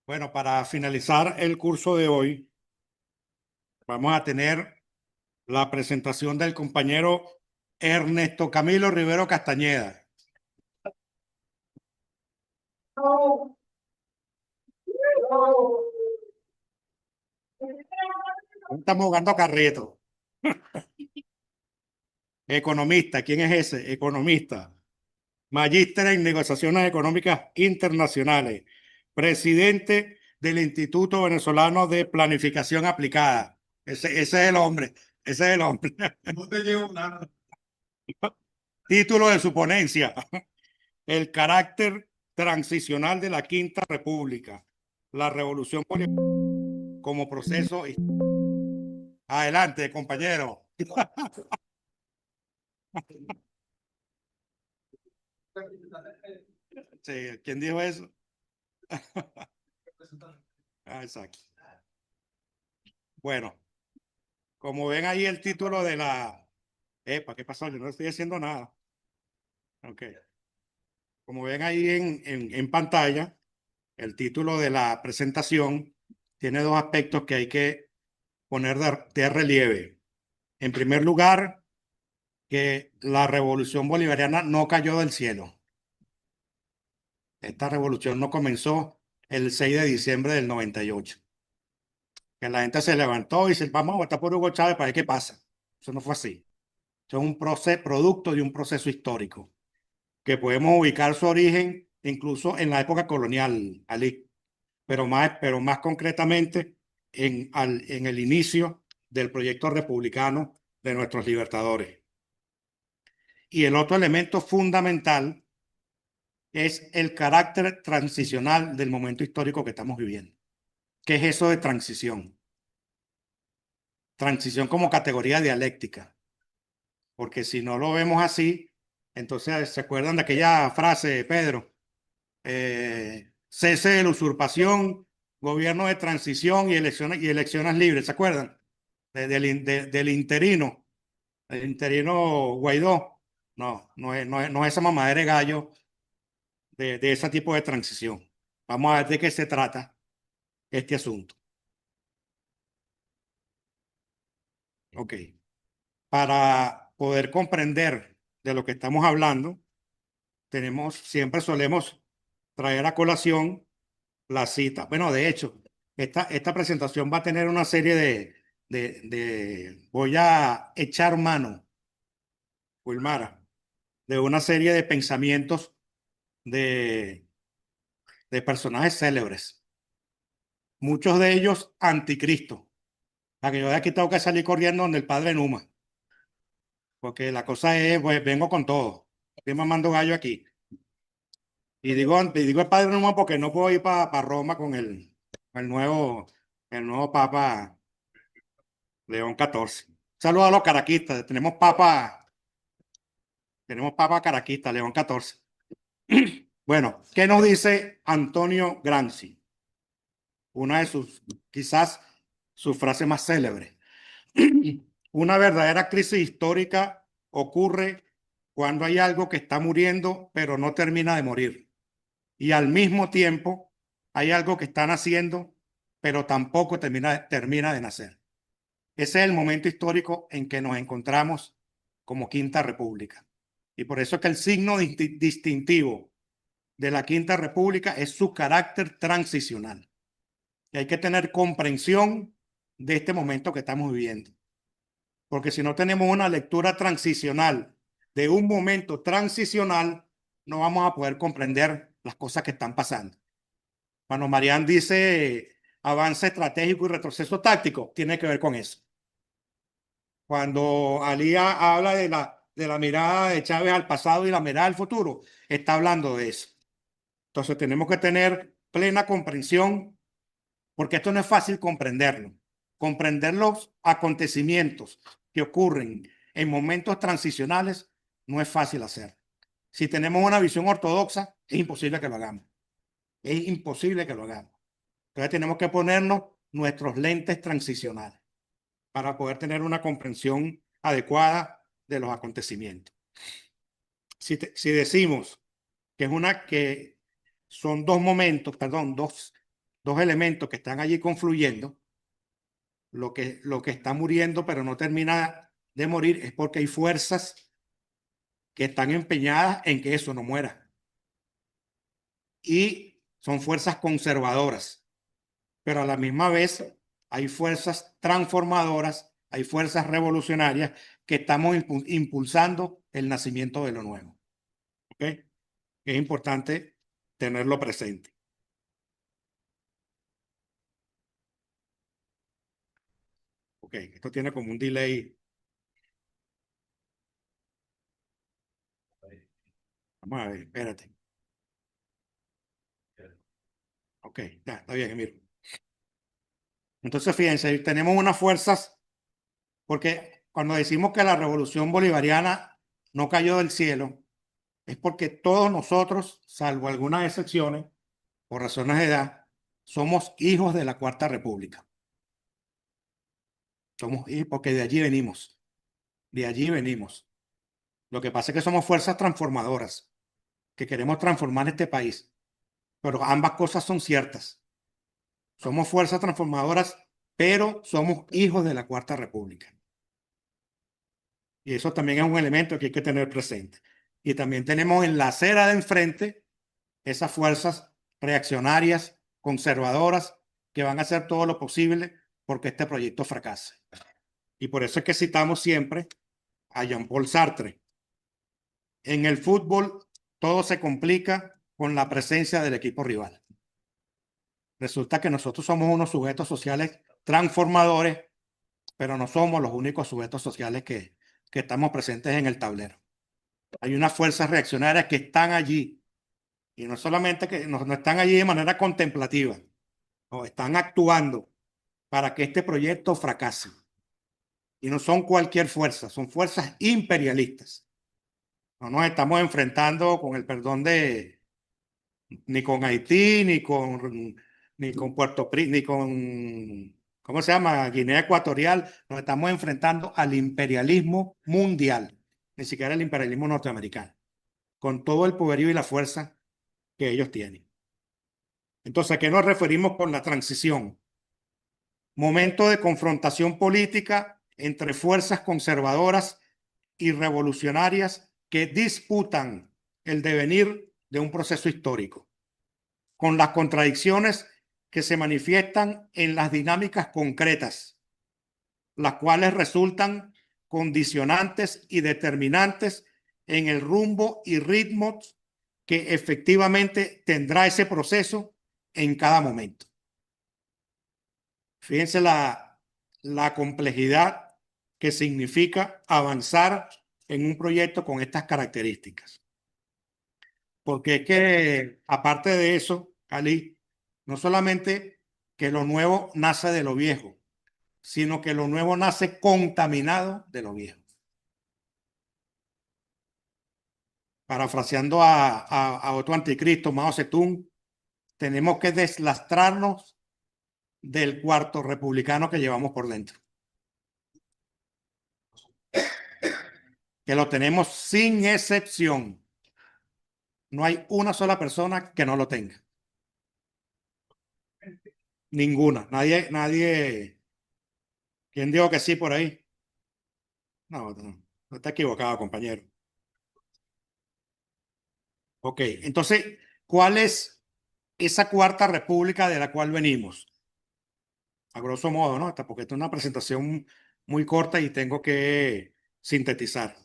Bueno, para finalizar el curso de hoy, vamos a tener la presentación del compañero Ernesto Camilo Rivero Castañeda. Estamos jugando carrito. Economista, ¿quién es ese? Economista. Magíster en negociaciones económicas internacionales. Presidente del Instituto Venezolano de Planificación Aplicada. Ese es el hombre. Ese es el hombre. No te llevo nada. Título de su ponencia: el carácter transicional de la Quinta República, la Revolución Bolivariana como proceso. Adelante, compañero. Sí, ¿quién dijo eso? Exacto. Bueno, como ven ahí el título de la... ¿qué pasó? Yo no estoy haciendo nada. Ok. Como ven ahí en pantalla, el título de la presentación tiene dos aspectos que hay que poner de relieve. En primer lugar, que la revolución bolivariana no cayó del cielo. Esta revolución no comenzó el 6 de diciembre del 98. Que la gente se levantó y dice, vamos a votar por Hugo Chávez para ver qué pasa. Eso no fue así. Eso es un producto de un proceso histórico que podemos ubicar su origen incluso en la época colonial, Ali, pero más concretamente en el inicio del proyecto republicano de nuestros libertadores. Y el otro elemento fundamental es el carácter transicional del momento histórico que estamos viviendo. ¿Qué es eso de transición? Transición como categoría dialéctica, porque si no lo vemos así, entonces se acuerdan de aquella frase, Pedro, cese de la usurpación, gobierno de transición y elecciones libres, ¿se acuerdan? Del interino, el interino Guaidó. No es esa mamadera de gallo de ese tipo de transición. Vamos a ver de qué se trata este asunto. Ok. Para poder comprender de lo que estamos hablando, siempre solemos traer a colación la cita. Bueno, de hecho, esta presentación va a tener una serie voy a echar mano, Wilmara, de una serie de pensamientos de, de personajes célebres, muchos de ellos anticristo. Para que yo de aquí tengo que salir corriendo donde el padre Numa, porque la cosa es, pues vengo con todo. Estoy mamando gallo aquí. Y digo el padre Numa porque no puedo ir para Roma con el nuevo Papa León XIV. Saludos a los caraquistas. Tenemos papa caraquista, León XIV. Bueno, ¿qué nos dice Antonio Gramsci? Una de quizás su frase más célebre. Una verdadera crisis histórica ocurre cuando hay algo que está muriendo, pero no termina de morir. Y al mismo tiempo hay algo que está naciendo, pero tampoco termina de nacer. Ese es el momento histórico en que nos encontramos como Quinta República. Y por eso es que el signo distintivo de la Quinta República es su carácter transicional. Y hay que tener comprensión de este momento que estamos viviendo. Porque si no tenemos una lectura transicional de un momento transicional, no vamos a poder comprender las cosas que están pasando. Cuando Marián dice avance estratégico y retroceso táctico, tiene que ver con eso. Cuando Alía habla de la mirada de Chávez al pasado y la mirada al futuro, está hablando de eso. Entonces tenemos que tener plena comprensión, porque esto no es fácil comprenderlo. Comprender los acontecimientos que ocurren en momentos transicionales no es fácil hacer. Si tenemos una visión ortodoxa, es imposible que lo hagamos. Es imposible que lo hagamos. Entonces tenemos que ponernos nuestros lentes transicionales para poder tener una comprensión adecuada de los acontecimientos. Si decimos que son dos momentos, perdón, dos dos elementos que están allí confluyendo, lo que está muriendo pero no termina de morir es porque hay fuerzas que están empeñadas en que eso no muera. Y son fuerzas conservadoras, pero a la misma vez hay fuerzas transformadoras, hay fuerzas revolucionarias que estamos impulsando el nacimiento de lo nuevo. ¿Ok? Es importante tenerlo presente. Ok, esto tiene como un delay. Vamos a ver, espérate. Ok, ya, está bien, Emilio. Entonces, fíjense, tenemos unas fuerzas, porque cuando decimos que la revolución bolivariana no cayó del cielo, es porque todos nosotros, salvo algunas excepciones, por razones de edad, somos hijos de la Cuarta República. Somos hijos porque de allí venimos. De allí venimos. Lo que pasa es que somos fuerzas transformadoras, que queremos transformar este país. Pero ambas cosas son ciertas. Somos fuerzas transformadoras, pero somos hijos de la Cuarta República. Y eso también es un elemento que hay que tener presente. Y también tenemos en la acera de enfrente esas fuerzas reaccionarias, conservadoras, que van a hacer todo lo posible porque este proyecto fracase. Y por eso es que citamos siempre a Jean-Paul Sartre. En el fútbol todo se complica con la presencia del equipo rival. Resulta que nosotros somos unos sujetos sociales transformadores, pero no somos los únicos sujetos sociales que estamos presentes en el tablero. Hay unas fuerzas reaccionarias que están allí, y no solamente que no están allí de manera contemplativa, no, están actuando para que este proyecto fracase. Y no son cualquier fuerza, son fuerzas imperialistas. No nos estamos enfrentando, con el perdón de, ni con Haití, ni con Puerto Príncipe, ni con, ¿cómo se llama? Guinea Ecuatorial. Nos estamos enfrentando al imperialismo mundial, ni siquiera el imperialismo norteamericano, con todo el poderío y la fuerza que ellos tienen. Entonces, ¿a qué nos referimos con la transición? Momento de confrontación política entre fuerzas conservadoras y revolucionarias que disputan el devenir de un proceso histórico, con las contradicciones que se manifiestan en las dinámicas concretas, las cuales resultan condicionantes y determinantes en el rumbo y ritmo que efectivamente tendrá ese proceso en cada momento. Fíjense la complejidad que significa avanzar en un proyecto con estas características. Porque es que, aparte de eso, Ali, no solamente que lo nuevo nace de lo viejo, sino que lo nuevo nace contaminado de lo viejo. Parafraseando a otro anticristo, Mao Zedong, tenemos que deslastrarnos del cuarto republicano que llevamos por dentro. Que lo tenemos sin excepción. No hay una sola persona que no lo tenga. Ninguna. Nadie. ¿Quién dijo que sí por ahí? No está equivocado, compañero. Ok, entonces, ¿cuál es esa cuarta república de la cual venimos? A grosso modo, ¿no? Porque esta es una presentación muy corta y tengo que sintetizar.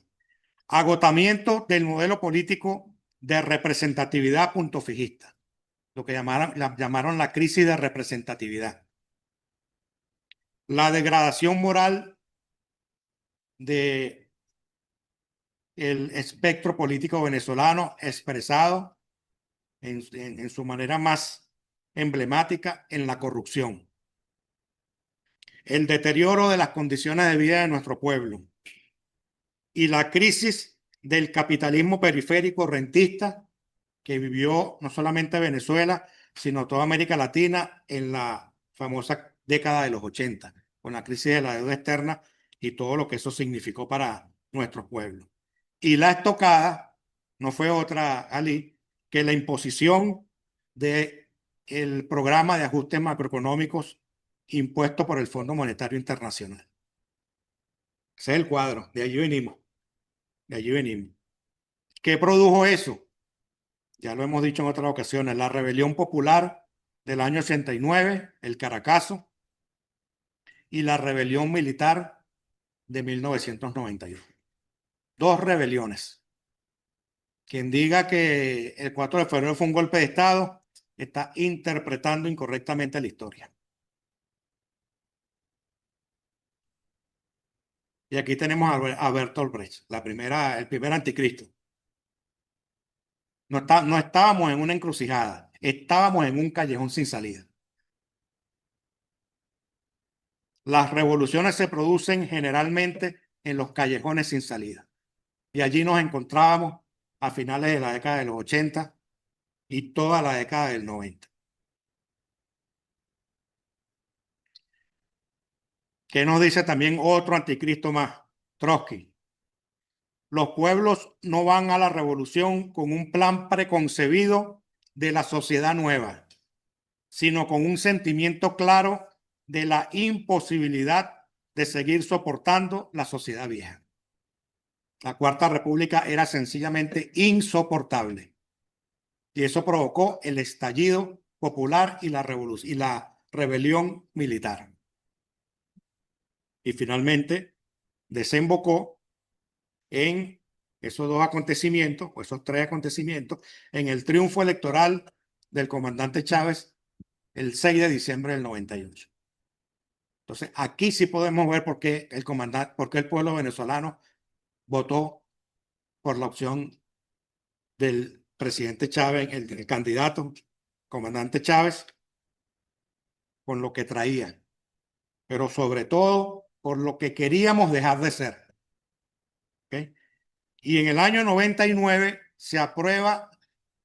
Agotamiento del modelo político de representatividad punto fijista, lo que llamaron la crisis de representatividad. La degradación moral de el espectro político venezolano expresado en su manera más emblemática en la corrupción, el deterioro de las condiciones de vida de nuestro pueblo y la crisis del capitalismo periférico rentista que vivió no solamente Venezuela, sino toda América Latina en la famosa década de los 80, con la crisis de la deuda externa y todo lo que eso significó para nuestros pueblos. Y la estocada no fue otra, Ali, que la imposición de el programa de ajustes macroeconómicos impuesto por el Fondo Monetario Internacional. Ese es el cuadro, de allí venimos, de allí venimos. ¿Qué produjo eso? Ya lo hemos dicho en otras ocasiones, la rebelión popular del año 89, el Caracazo, y la rebelión militar de 1991. Dos rebeliones. Quien diga que el 4 de febrero fue un golpe de Estado está interpretando incorrectamente la historia. Y aquí tenemos a Bertolt Brecht, el primer anticristo. No estábamos en una encrucijada, estábamos en un callejón sin salida. Las revoluciones se producen generalmente en los callejones sin salida. Y allí nos encontrábamos a finales de la década de los 80 y toda la década del 90. ¿Qué nos dice también otro anticristo más? Trotsky. Los pueblos no van a la revolución con un plan preconcebido de la sociedad nueva, sino con un sentimiento claro de la imposibilidad de seguir soportando la sociedad vieja. La Cuarta República era sencillamente insoportable. Y eso provocó el estallido popular y la rebelión militar. Y finalmente desembocó en esos dos acontecimientos, o esos tres acontecimientos, en el triunfo electoral del comandante Chávez el 6 de diciembre del 98. Entonces, aquí sí podemos ver por qué el pueblo venezolano votó por la opción del presidente Chávez, el candidato, comandante Chávez, con lo que traía, pero sobre todo por lo que queríamos dejar de ser. ¿Okay? Y en el año 99 se aprueba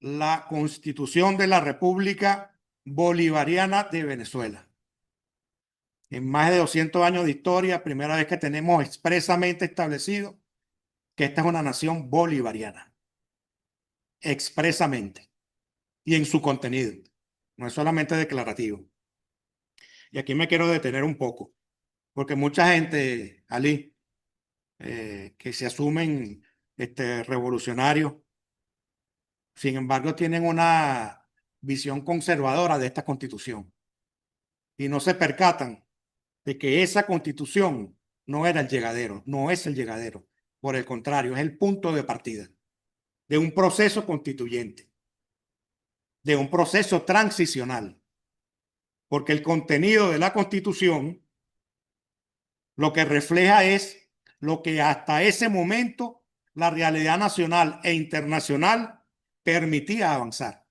la Constitución de la República Bolivariana de Venezuela. En más de 200 años de historia, primera vez que tenemos expresamente establecido que esta es una nación bolivariana. Expresamente. Y en su contenido. No es solamente declarativo. Y aquí me quiero detener un poco. Porque mucha gente, Ali, que se asumen revolucionarios, sin embargo, tienen una visión conservadora de esta constitución y no se percatan de que esa constitución no era el llegadero, no es el llegadero. Por el contrario, es el punto de partida de un proceso constituyente, de un proceso transicional, porque el contenido de la constitución lo que refleja es lo que hasta ese momento la realidad nacional e internacional permitía avanzar,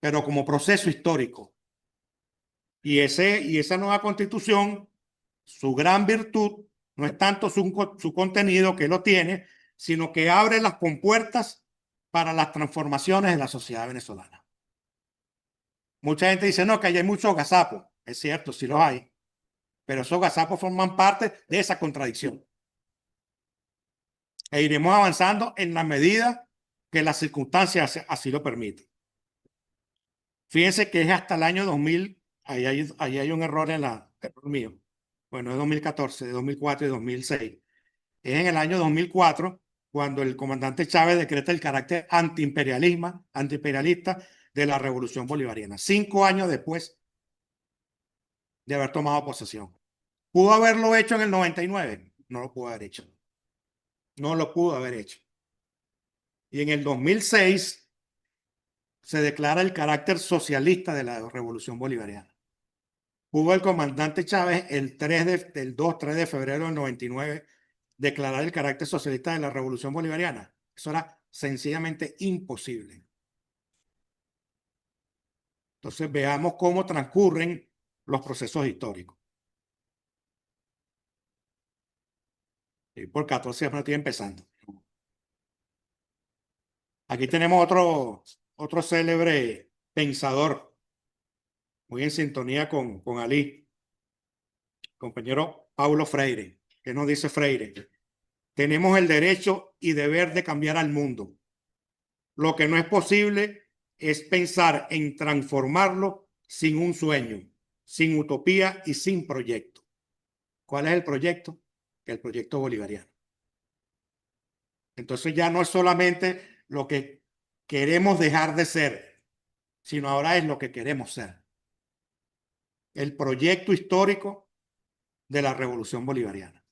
pero como proceso histórico. Y esa nueva constitución, su gran virtud, no es tanto su contenido, que lo tiene, sino que abre las compuertas para las transformaciones de la sociedad venezolana. Mucha gente dice, no, que hay muchos gazapos. Es cierto, sí los hay. Pero esos gazapos forman parte de esa contradicción. E iremos avanzando en la medida que las circunstancias así lo permiten. Fíjense que es hasta el año 2000, ahí hay un error error mío. Bueno, es 2014, de 2004 y 2006. Es en el año 2004 cuando el comandante Chávez decreta el carácter antiimperialista de la revolución bolivariana. 5 años después de haber tomado posesión. ¿Pudo haberlo hecho en el 99? No lo pudo haber hecho. No lo pudo haber hecho. Y en el 2006 se declara el carácter socialista de la revolución bolivariana. Pudo el comandante Chávez el 3 de febrero del 99 declarar el carácter socialista de la revolución bolivariana. Eso era sencillamente imposible. Entonces veamos cómo transcurren los procesos históricos. Y por 14 años estoy empezando. Aquí tenemos otro célebre pensador, muy en sintonía con Ali, compañero Paulo Freire. ¿Qué nos dice Freire? Tenemos el derecho y deber de cambiar al mundo. Lo que no es posible es pensar en transformarlo sin un sueño, sin utopía y sin proyecto. ¿Cuál es el proyecto? El proyecto bolivariano. Entonces ya no es solamente lo que queremos dejar de ser, sino ahora es lo que queremos ser. El proyecto histórico de la Revolución Bolivariana.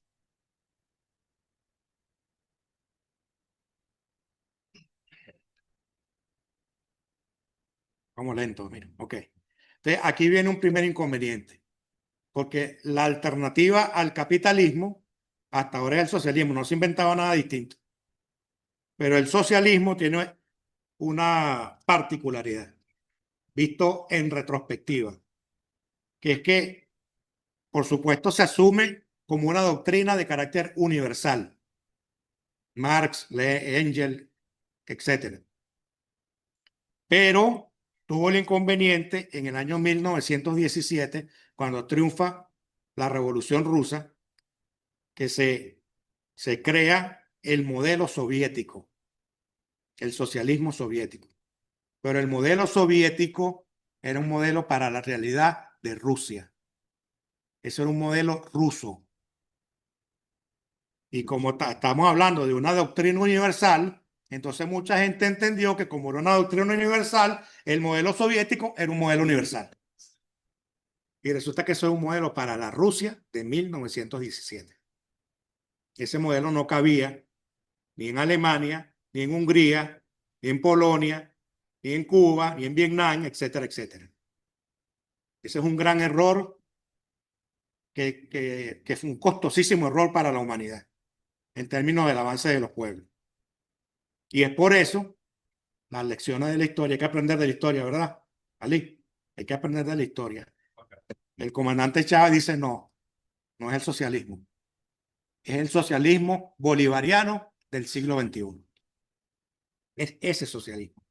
Vamos lento, mira, ok. Entonces aquí viene un primer inconveniente, porque la alternativa al capitalismo hasta ahora es el socialismo, no se inventaba nada distinto. Pero el socialismo tiene una particularidad, visto en retrospectiva, que es que, por supuesto, se asume como una doctrina de carácter universal. Marx, Engels, etc. Pero tuvo el inconveniente en el año 1917, cuando triunfa la Revolución Rusa, que se crea el modelo soviético, el socialismo soviético. Pero el modelo soviético era un modelo para la realidad de Rusia. Eso era un modelo ruso. Y como estamos hablando de una doctrina universal, entonces mucha gente entendió que como era una doctrina universal, el modelo soviético era un modelo universal. Y resulta que eso es un modelo para la Rusia de 1917. Ese modelo no cabía ni en Alemania, ni en Hungría, ni en Polonia, ni en Cuba, ni en Vietnam, etcétera, etcétera. Ese es un gran error que es un costosísimo error para la humanidad en términos del avance de los pueblos. Y es por eso las lecciones de la historia, hay que aprender de la historia, ¿verdad? Ali, hay que aprender de la historia. El comandante Chávez dice no, no es el socialismo, es el socialismo bolivariano del siglo XXI. Es ese socialismo.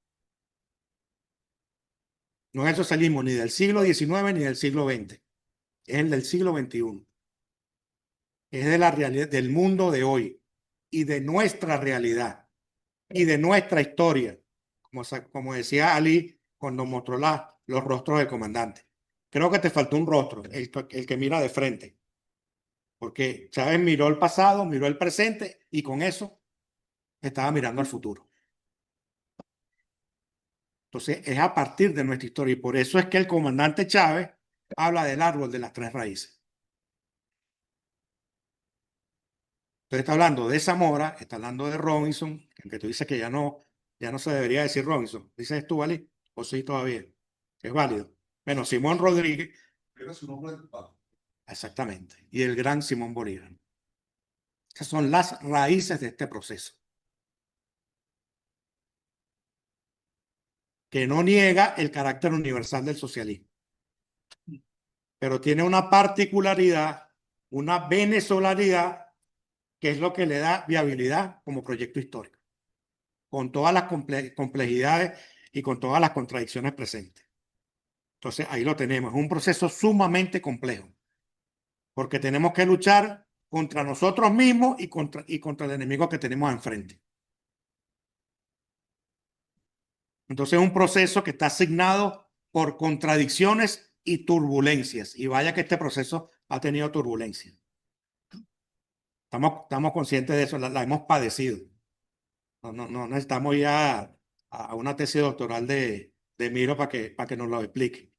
No es el socialismo ni del siglo XIX ni del siglo XX, es el del siglo XXI. Es de la realidad del mundo de hoy y de nuestra realidad y de nuestra historia, como decía Ali cuando mostró los rostros del comandante. Creo que te faltó un rostro, el que mira de frente, porque Chávez miró el pasado, miró el presente y con eso estaba mirando al futuro. Entonces es a partir de nuestra historia y por eso es que el comandante Chávez habla del árbol de las tres raíces. Entonces está hablando de Zamora, está hablando de Robinson, que tú dices que ya no se debería decir Robinson. ¿Dices tú, Ali? ¿O sí todavía? Es válido. Bueno, Simón Rodríguez. Era su nombre del papá. Exactamente. Y el gran Simón Bolívar. Esas son las raíces de este proceso. Que no niega el carácter universal del socialismo. Pero tiene una particularidad, una venezolaridad, que es lo que le da viabilidad como proyecto histórico. Con todas las complejidades y con todas las contradicciones presentes. Entonces ahí lo tenemos, es un proceso sumamente complejo, porque tenemos que luchar contra nosotros mismos y contra el enemigo que tenemos enfrente. Entonces es un proceso que está asignado por contradicciones y turbulencias, y vaya que este proceso ha tenido turbulencias. Estamos conscientes de eso, la hemos padecido. No necesitamos ir a una tesis doctoral de Miro para que nos lo explique.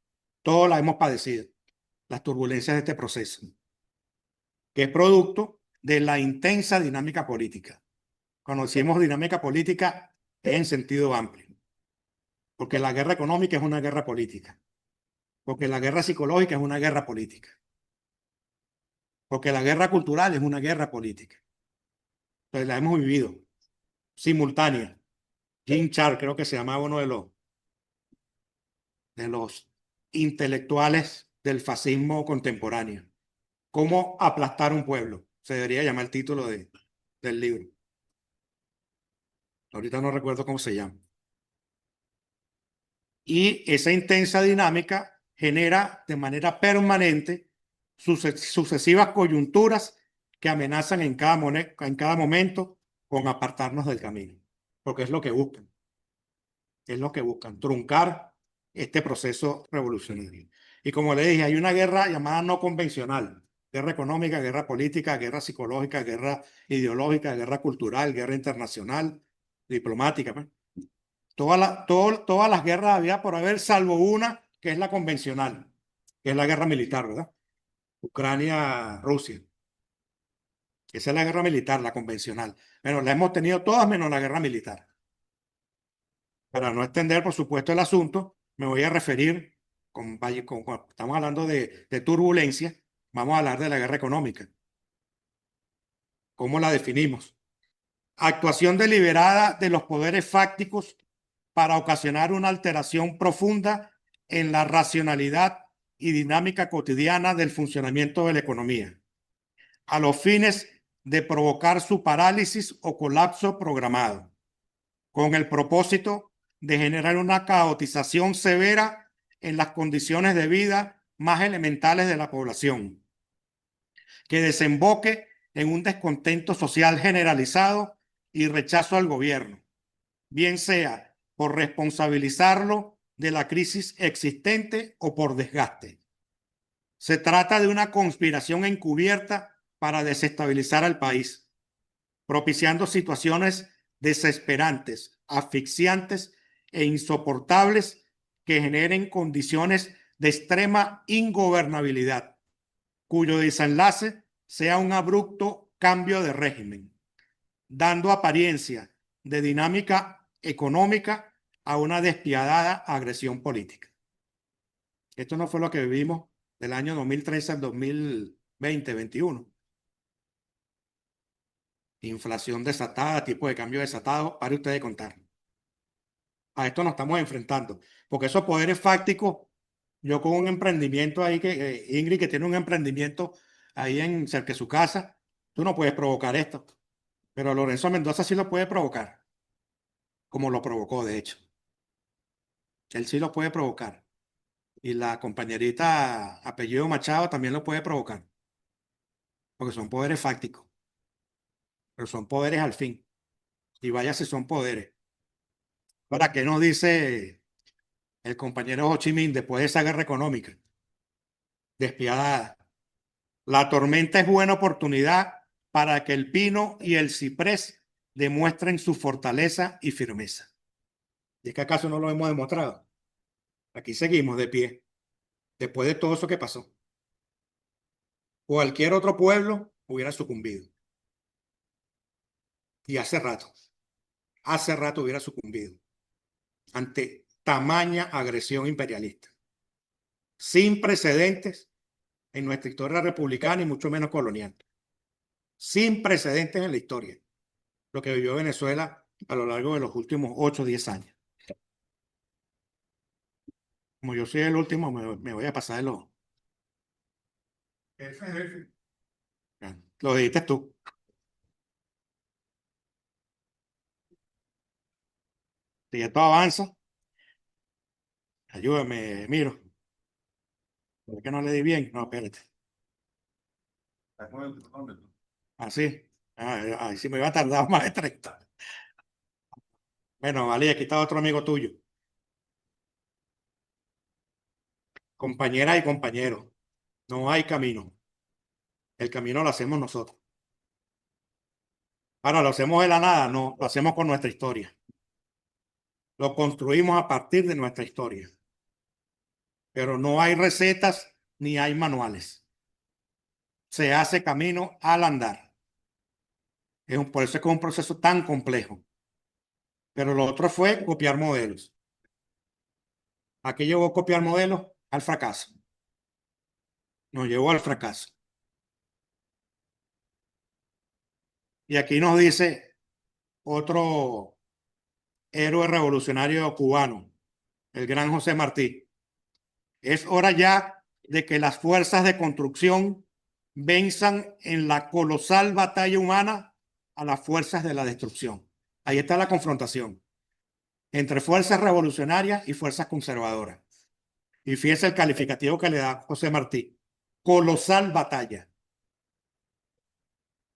Todos la hemos padecido, las turbulencias de este proceso, que es producto de la intensa dinámica política. Cuando decimos dinámica política es en sentido amplio, porque la guerra económica es una guerra política, porque la guerra psicológica es una guerra política, porque la guerra cultural es una guerra política. Entonces la hemos vivido simultánea. Jim Char, creo que se llamaba uno de los intelectuales del fascismo contemporáneo. ¿Cómo aplastar un pueblo? Se debería llamar el título del libro. Ahorita no recuerdo cómo se llama. Y esa intensa dinámica genera de manera permanente sucesivas coyunturas que amenazan en cada momento con apartarnos del camino, porque es lo que buscan. Es lo que buscan, truncar este proceso revolucionario. Y como le dije, hay una guerra llamada no convencional: guerra económica, guerra política, guerra psicológica, guerra ideológica, guerra cultural, guerra internacional, diplomática, pues. Todas las guerras había por haber, salvo una, que es la convencional, que es la guerra militar, ¿verdad? Ucrania, Rusia. Esa es la guerra militar, la convencional. Bueno, la hemos tenido todas menos la guerra militar. Para no extender, por supuesto, el asunto, me voy a referir, cuando estamos hablando de turbulencia, vamos a hablar de la guerra económica. ¿Cómo la definimos? Actuación deliberada de los poderes fácticos para ocasionar una alteración profunda en la racionalidad y dinámica cotidiana del funcionamiento de la economía, a los fines de provocar su parálisis o colapso programado, con el propósito de generar una caotización severa en las condiciones de vida más elementales de la población, que desemboque en un descontento social generalizado y rechazo al gobierno, bien sea por responsabilizarlo de la crisis existente o por desgaste. Se trata de una conspiración encubierta para desestabilizar al país, propiciando situaciones desesperantes, asfixiantes e insoportables que generen condiciones de extrema ingobernabilidad, cuyo desenlace sea un abrupto cambio de régimen, dando apariencia de dinámica económica a una despiadada agresión política. Esto no fue lo que vivimos del año 2013 al 2020-21. Inflación desatada, tipo de cambio desatado, pare usted de contar. A esto nos estamos enfrentando, porque esos poderes fácticos, yo con un emprendimiento ahí, Ingrid, que tiene un emprendimiento ahí cerca de su casa, tú no puedes provocar esto, pero Lorenzo Mendoza sí lo puede provocar, como lo provocó, de hecho. Él sí lo puede provocar. Y la compañerita apellido Machado también lo puede provocar, porque son poderes fácticos, pero son poderes al fin. Y vaya si son poderes. Ahora, ¿qué nos dice el compañero Ho Chi Minh después de esa guerra económica despiadada? La tormenta es buena oportunidad para que el pino y el ciprés demuestren su fortaleza y firmeza. ¿Y es que acaso no lo hemos demostrado? Aquí seguimos de pie, después de todo eso que pasó. Cualquier otro pueblo hubiera sucumbido. Y hace rato hubiera sucumbido ante tamaña agresión imperialista, sin precedentes en nuestra historia republicana y mucho menos colonial. Sin precedentes en la historia, lo que vivió Venezuela a lo largo de los últimos 8 o 10 años. Como yo soy el último, me voy a pasar de los... Lo dijiste tú. Si esto avanza, ayúdame, miro. ¿Por qué no le di bien? No, espérate. Así. Ahí sí me iba a tardar más de 30. Bueno, vale, aquí está otro amigo tuyo. Compañeras y compañeros, no hay camino. El camino lo hacemos nosotros. Ahora, ¿lo hacemos de la nada? No, lo hacemos con nuestra historia. Lo construimos a partir de nuestra historia. Pero no hay recetas ni hay manuales. Se hace camino al andar. Por eso es que es un proceso tan complejo. Pero lo otro fue copiar modelos. ¿A qué llevó copiar modelos? Al fracaso. Nos llevó al fracaso. Y aquí nos dice otro héroe revolucionario cubano, el gran José Martí: es hora ya de que las fuerzas de construcción venzan en la colosal batalla humana a las fuerzas de la destrucción. Ahí está la confrontación entre fuerzas revolucionarias y fuerzas conservadoras. Y fíjese el calificativo que le da José Martí: colosal batalla.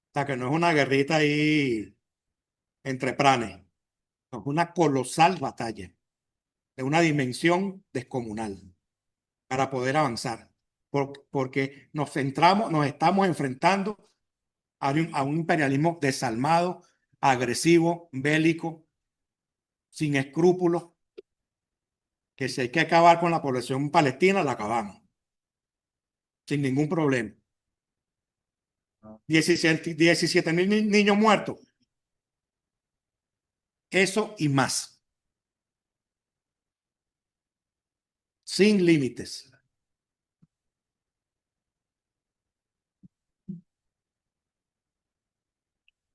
O sea, que no es una guerrita ahí entre pranes, no, es una colosal batalla. de una dimensión descomunal para poder avanzar, porque nos estamos enfrentando a un imperialismo desalmado, agresivo, bélico, sin escrúpulos, que si hay que acabar con la población palestina, la acabamos, sin ningún problema. 17.000 niños muertos. Eso y más. Sin límites.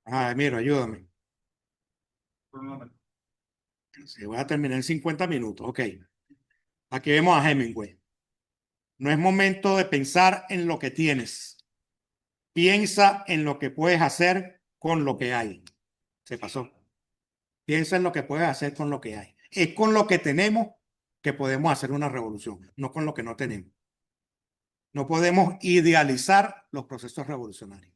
Ay, mira, ayúdame. Se voy a terminar en 50 minutos. Ok. Aquí vemos a Hemingway. No es momento de pensar en lo que tienes. Piensa en lo que puedes hacer con lo que hay. Se pasó. Piensa en lo que puedes hacer con lo que hay. Es con lo que tenemos que podemos hacer una revolución, no con lo que no tenemos. No podemos idealizar los procesos revolucionarios.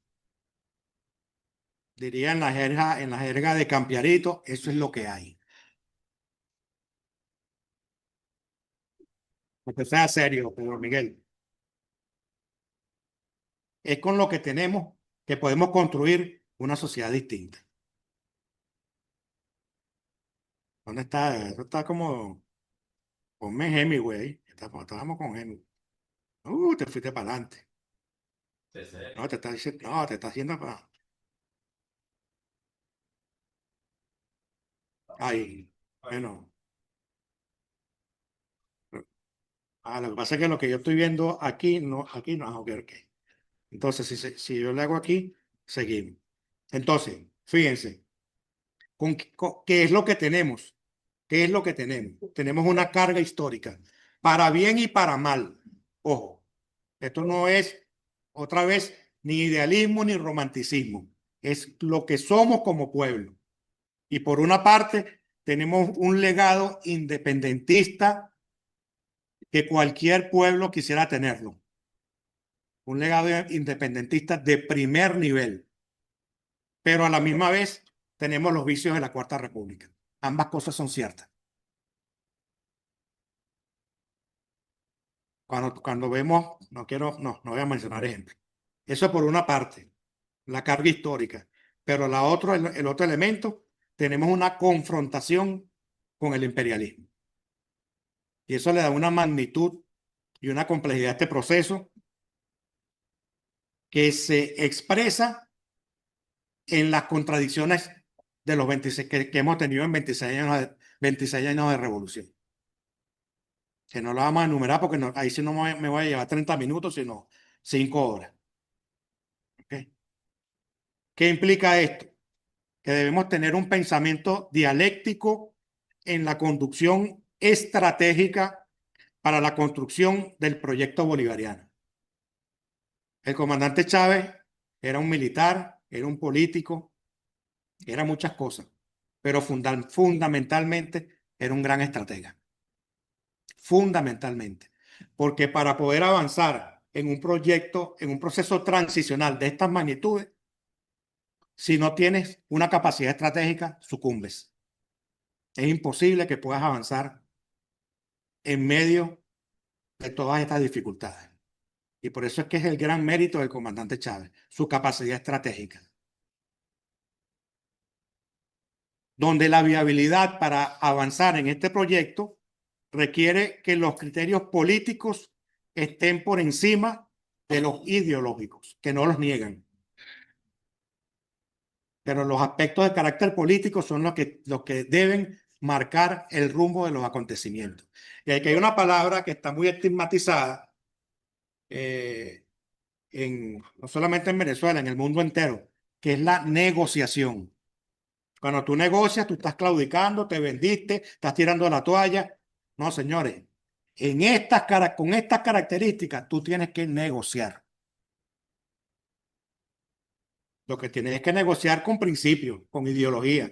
Diría en la jerga de Campiarito, eso es lo que hay. Que sea serio, Pedro Miguel. Es con lo que tenemos que podemos construir una sociedad distinta. ¿Dónde está? Eso está como... Ponme Hemingway. Estábamos con Hemingway. Te fuiste para adelante. No, te está diciendo, no, te está haciendo para... Ay, bueno. Lo que pasa es que lo que yo estoy viendo aquí no, ok, ok. Entonces, si yo le hago aquí, seguimos. Entonces, fíjense, ¿qué es lo que tenemos? ¿Qué es lo que tenemos? Tenemos una carga histórica, para bien y para mal. Ojo, esto no es, otra vez, ni idealismo ni romanticismo. Es lo que somos como pueblo. Y por una parte, tenemos un legado independentista que cualquier pueblo quisiera tenerlo. Un legado independentista de primer nivel. Pero a la misma vez tenemos los vicios de la Cuarta República. Ambas cosas son ciertas. Cuando vemos, no voy a mencionar ejemplos. Eso por una parte, la carga histórica. Pero el otro elemento, tenemos una confrontación con el imperialismo. Y eso le da una magnitud y una complejidad a este proceso que se expresa en las contradicciones de los 26 que hemos tenido en 26 años de revolución. Que no lo vamos a enumerar porque ahí sí no me voy a llevar 30 minutos, sino 5 horas. ¿Okay? ¿Qué implica esto? Que debemos tener un pensamiento dialéctico en la conducción estratégica para la construcción del proyecto bolivariano. El comandante Chávez era un militar, era un político, era muchas cosas, pero fundamentalmente era un gran estratega. Fundamentalmente. Porque para poder avanzar en un proyecto, en un proceso transicional de estas magnitudes, si no tienes una capacidad estratégica, sucumbes. Es imposible que puedas avanzar en medio de todas estas dificultades. Y por eso es que es el gran mérito del comandante Chávez, su capacidad estratégica. Donde la viabilidad para avanzar en este proyecto requiere que los criterios políticos estén por encima de los ideológicos, que no los niegan. Pero los aspectos de carácter político son los que deben marcar el rumbo de los acontecimientos. Y aquí hay una palabra que está muy estigmatizada, no solamente en Venezuela, en el mundo entero, que es la negociación. Cuando tú negocias, tú estás claudicando, te vendiste, estás tirando la toalla. No, señores, con estas características, tú tienes que negociar. Lo que tienes es que negociar con principios, con ideología,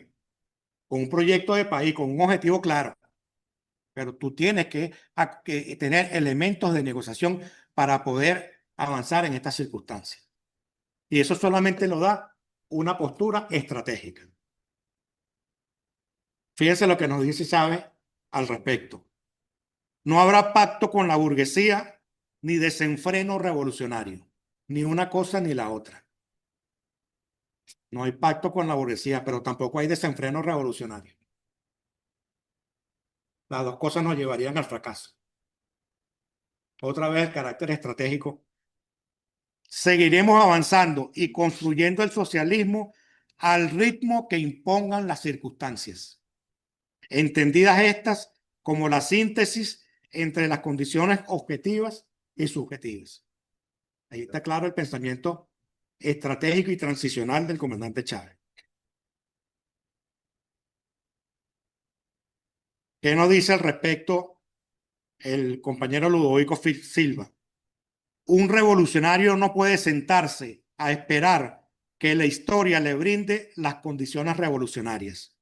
con un proyecto de país, con un objetivo claro. Pero tú tienes que tener elementos de negociación para poder avanzar en estas circunstancias. Y eso solamente lo da una postura estratégica. Fíjense lo que nos dice Chávez al respecto. No habrá pacto con la burguesía ni desenfreno revolucionario, ni una cosa ni la otra. No hay pacto con la burguesía, pero tampoco hay desenfreno revolucionario. Las dos cosas nos llevarían al fracaso. Otra vez, el carácter estratégico. Seguiremos avanzando y construyendo el socialismo al ritmo que impongan las circunstancias, entendidas estas como la síntesis entre las condiciones objetivas y subjetivas. Ahí está claro el pensamiento estratégico y transicional del comandante Chávez. ¿Qué nos dice al respecto el compañero Ludovico Silva? Un revolucionario no puede sentarse a esperar que la historia le brinde las condiciones revolucionarias.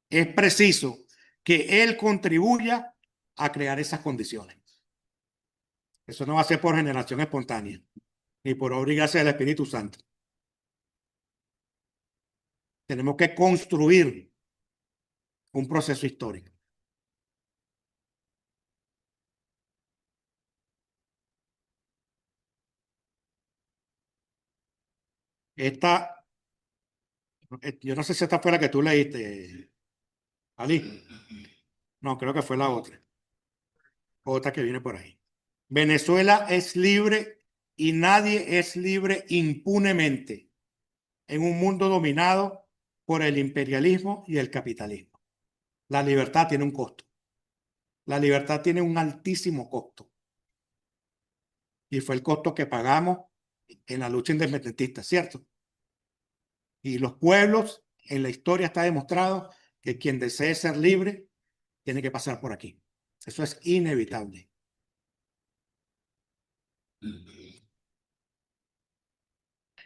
Es preciso que él contribuya a crear esas condiciones. Eso no va a ser por generación espontánea, ni por obra y gracia del Espíritu Santo. Tenemos que construir un proceso histórico. Esta, yo no sé si esta fue la que tú leíste, Ali. No, creo que fue la otra. Otra que viene por ahí. Venezuela es libre y nadie es libre impunemente en un mundo dominado por el imperialismo y el capitalismo. La libertad tiene un costo. La libertad tiene un altísimo costo. Y fue el costo que pagamos en la lucha independentista, ¿cierto? Y los pueblos, en la historia está demostrado que quien desee ser libre tiene que pasar por aquí. Eso es inevitable.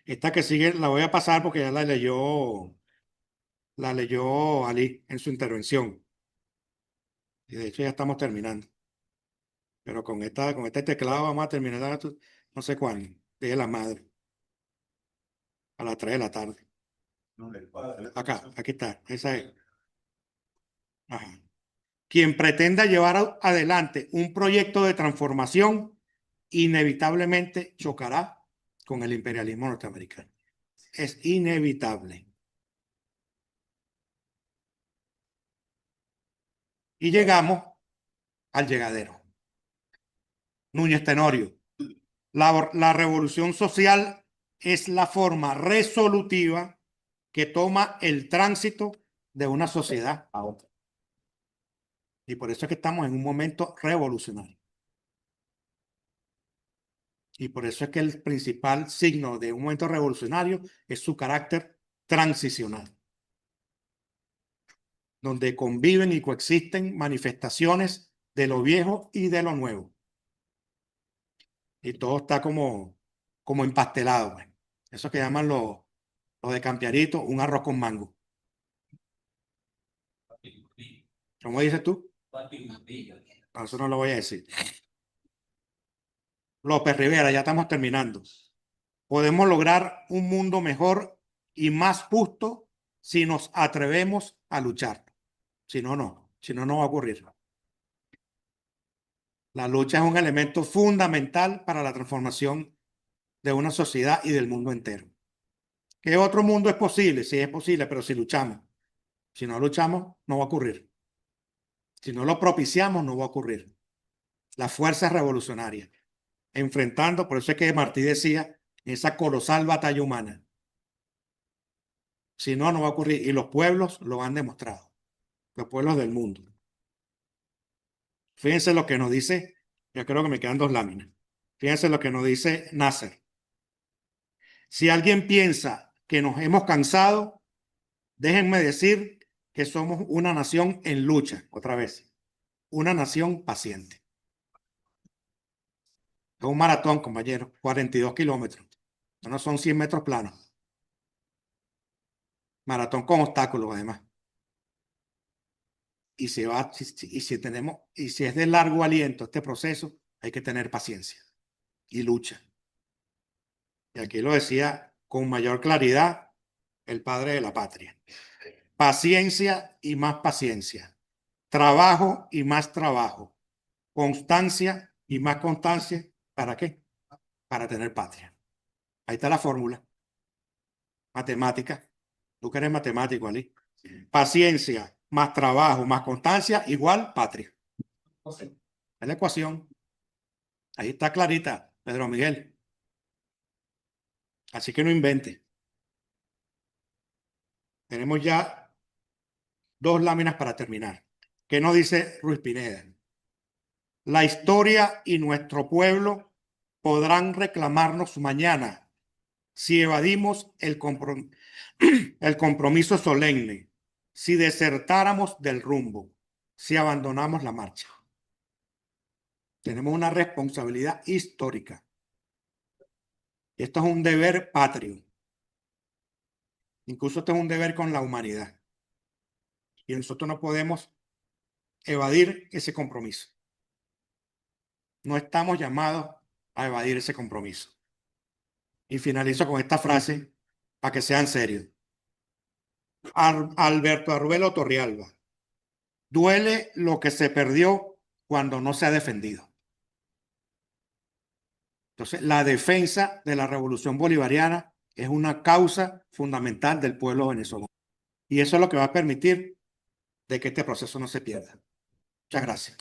Esta que sigue la voy a pasar porque ya la leyó Ali en su intervención. Y de hecho ya estamos terminando. Pero con este teclado vamos a terminar no sé cuándo, de la madre, a las 3 de la tarde. Acá, aquí está, esa es. Ajá. Quien pretenda llevar adelante un proyecto de transformación, inevitablemente chocará con el imperialismo norteamericano. Es inevitable. Y llegamos al llegadero. Núñez Tenorio. La revolución social es la forma resolutiva que toma el tránsito de una sociedad a otra. Y por eso es que estamos en un momento revolucionario. Y por eso es que el principal signo de un momento revolucionario es su carácter transicional, donde conviven y coexisten manifestaciones de lo viejo y de lo nuevo. Y todo está como empastelado, pues. Eso que llaman lo de Campiarito, un arroz con mango. ¿Cómo dices tú? No, eso no lo voy a decir. López Rivera, ya estamos terminando. Podemos lograr un mundo mejor y más justo si nos atrevemos a luchar. Si no, no. Si no, no va a ocurrir. La lucha es un elemento fundamental para la transformación de una sociedad y del mundo entero. ¿Qué otro mundo es posible? Sí, es posible, pero si luchamos. Si no luchamos, no va a ocurrir. Si no lo propiciamos, no va a ocurrir. La fuerza revolucionaria, enfrentando, por eso es que Martí decía, esa colosal batalla humana. Si no, no va a ocurrir. Y los pueblos lo han demostrado. Los pueblos del mundo. Fíjense lo que nos dice, ya creo que me quedan dos láminas. Fíjense lo que nos dice Nasser. Si alguien piensa que nos hemos cansado, déjenme decir que somos una nación en lucha, otra vez, una nación paciente. Es un maratón, compañero, 42 kilómetros. No son 100 metros planos. Maratón con obstáculos, además. Y si es de largo aliento este proceso, hay que tener paciencia y lucha. Y aquí lo decía con mayor claridad el padre de la patria. Paciencia y más paciencia. trabajo y más trabajo, constancia y más constancia. ¿Para qué? Para tener patria. Ahí está la fórmula. Matemática. Tú que eres matemático, Ali. Paciencia más trabajo más constancia igual patria. Es la ecuación. Ahí está clarita, Pedro Miguel. Así que no invente. Tenemos ya 2 láminas para terminar. ¿Qué nos dice Ruiz Pineda? La historia y nuestro pueblo podrán reclamarnos mañana si evadimos el compromiso solemne, si desertáramos del rumbo, si abandonamos la marcha. Tenemos una responsabilidad histórica. Esto es un deber patrio. Incluso esto es un deber con la humanidad. Y nosotros no podemos evadir ese compromiso. No estamos llamados a evadir ese compromiso. Y finalizo con esta frase para que sean serios. Alberto Arbelo Torrialba. Duele lo que se perdió cuando no se ha defendido. Entonces, la defensa de la revolución bolivariana es una causa fundamental del pueblo venezolano. Y eso es lo que va a permitir de que este proceso no se pierda. Muchas gracias.